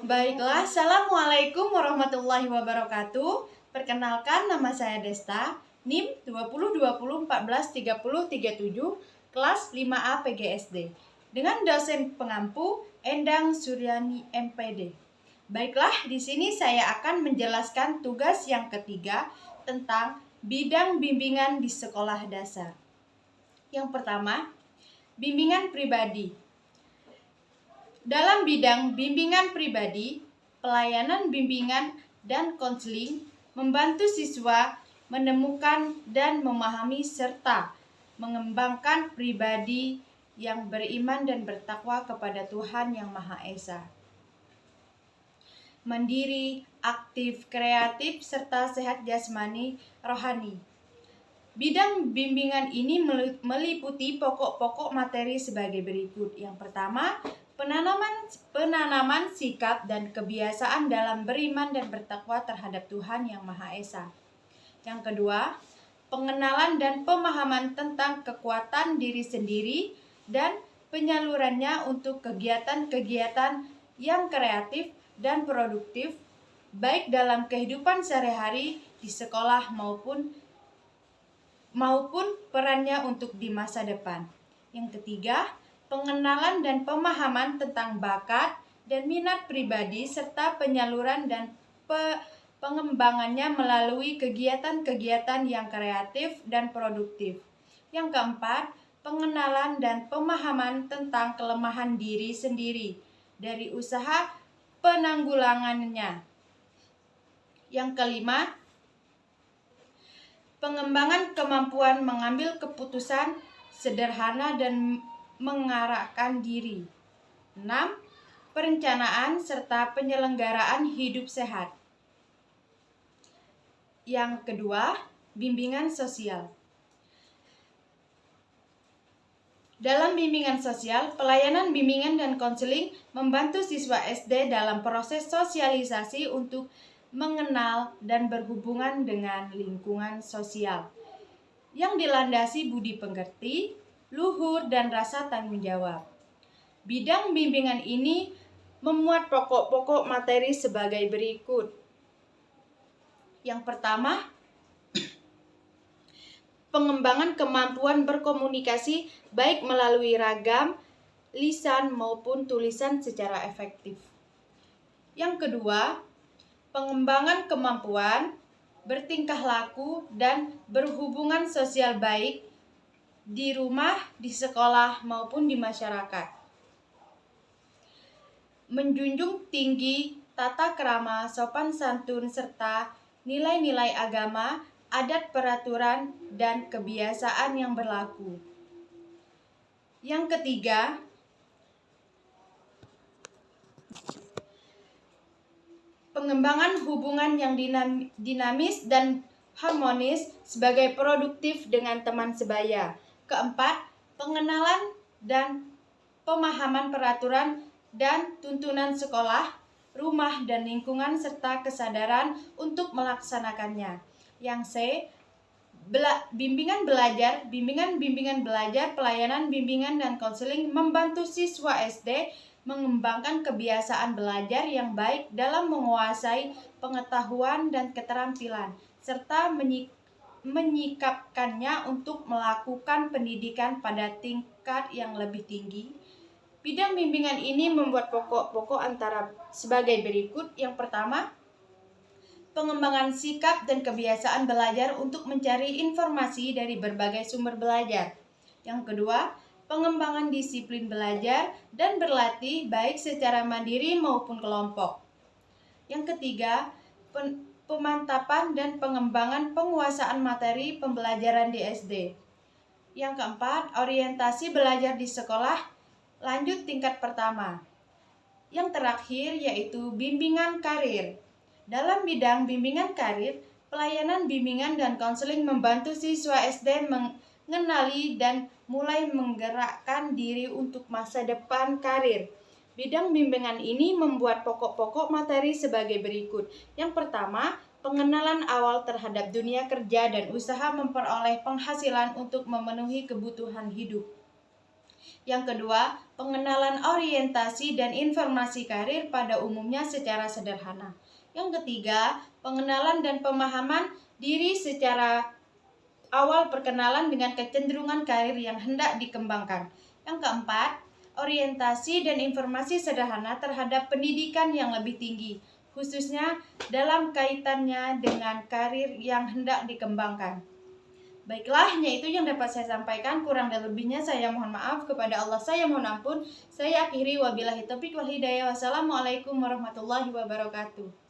Baiklah, Assalamualaikum warahmatullahi wabarakatuh. Perkenalkan, nama saya Desta, NIM 2020143037, kelas 5A PGSD, dengan dosen pengampu Endang Suryani MPD. Baiklah, di sini saya akan menjelaskan tugas yang ketiga tentang bidang bimbingan di sekolah dasar. Yang pertama, bimbingan pribadi. Dalam bidang bimbingan pribadi, pelayanan bimbingan dan konseling membantu siswa menemukan dan memahami serta mengembangkan pribadi yang beriman dan bertakwa kepada Tuhan Yang Maha Esa. Mandiri, aktif, kreatif, serta sehat jasmani, rohani. Bidang bimbingan ini meliputi pokok-pokok materi sebagai berikut. Yang pertama, penanaman sikap dan kebiasaan dalam beriman dan bertakwa terhadap Tuhan Yang Maha Esa. Yang kedua, pengenalan dan pemahaman tentang kekuatan diri sendiri dan penyalurannya untuk kegiatan-kegiatan yang kreatif dan produktif, baik dalam kehidupan sehari-hari di sekolah maupun perannya untuk di masa depan. Yang ketiga, pengenalan dan pemahaman tentang bakat dan minat pribadi serta penyaluran dan pengembangannya melalui kegiatan-kegiatan yang kreatif dan produktif. Yang keempat, pengenalan dan pemahaman tentang kelemahan diri sendiri dari usaha penanggulangannya. Yang kelima, pengembangan kemampuan mengambil keputusan sederhana dan mengarahkan diri. 6. Perencanaan serta penyelenggaraan hidup sehat. Yang kedua, bimbingan sosial. Dalam bimbingan sosial, pelayanan bimbingan dan konseling membantu siswa SD dalam proses sosialisasi untuk mengenal dan berhubungan dengan lingkungan sosial yang dilandasi budi pekerti, luhur, dan rasa tanggung jawab. Bidang bimbingan ini memuat pokok-pokok materi sebagai berikut. Yang pertama, pengembangan kemampuan berkomunikasi baik melalui ragam, lisan maupun tulisan secara efektif. Yang kedua, pengembangan kemampuan bertingkah laku dan berhubungan sosial baik di rumah, di sekolah, maupun di masyarakat. Menjunjung tinggi tata krama, sopan santun, serta nilai-nilai agama, adat, peraturan, dan kebiasaan yang berlaku. Yang ketiga, pengembangan hubungan yang dinamis dan harmonis sebagai produktif dengan teman sebaya. Keempat, pengenalan dan pemahaman peraturan dan tuntunan sekolah, rumah, dan lingkungan serta kesadaran untuk melaksanakannya. Yang C, bimbingan belajar, pelayanan bimbingan dan konseling membantu siswa SD mengembangkan kebiasaan belajar yang baik dalam menguasai pengetahuan dan keterampilan, serta menyikapkannya untuk melakukan pendidikan pada tingkat yang lebih tinggi. Bidang bimbingan ini membuat pokok-pokok antara sebagai berikut. Yang pertama, pengembangan sikap dan kebiasaan belajar untuk mencari informasi dari berbagai sumber belajar. Yang kedua, pengembangan disiplin belajar dan berlatih baik secara mandiri maupun kelompok. Yang ketiga, pemantapan dan pengembangan penguasaan materi pembelajaran di SD. Yang keempat, orientasi belajar di sekolah lanjut tingkat pertama. Yang terakhir yaitu bimbingan karir. Dalam bidang bimbingan karir, pelayanan bimbingan dan konseling membantu siswa SD mengenali dan mulai menggerakkan diri untuk masa depan karir. Bidang bimbingan ini membuat pokok-pokok materi sebagai berikut. Yang pertama, pengenalan awal terhadap dunia kerja dan usaha memperoleh penghasilan untuk memenuhi kebutuhan hidup. Yang kedua, pengenalan orientasi dan informasi karir pada umumnya secara sederhana. Yang ketiga, pengenalan dan pemahaman diri secara awal perkenalan dengan kecenderungan karir yang hendak dikembangkan. Yang keempat, orientasi dan informasi sederhana terhadap pendidikan yang lebih tinggi, khususnya dalam kaitannya dengan karir yang hendak dikembangkan. Baiklah, hanya itu yang dapat saya sampaikan. Kurang dan lebihnya saya mohon maaf. Kepada Allah saya mohon ampun. Saya akhiri, wabillahi taufiq wal hidayah. Wassalamualaikum warahmatullahi wabarakatuh.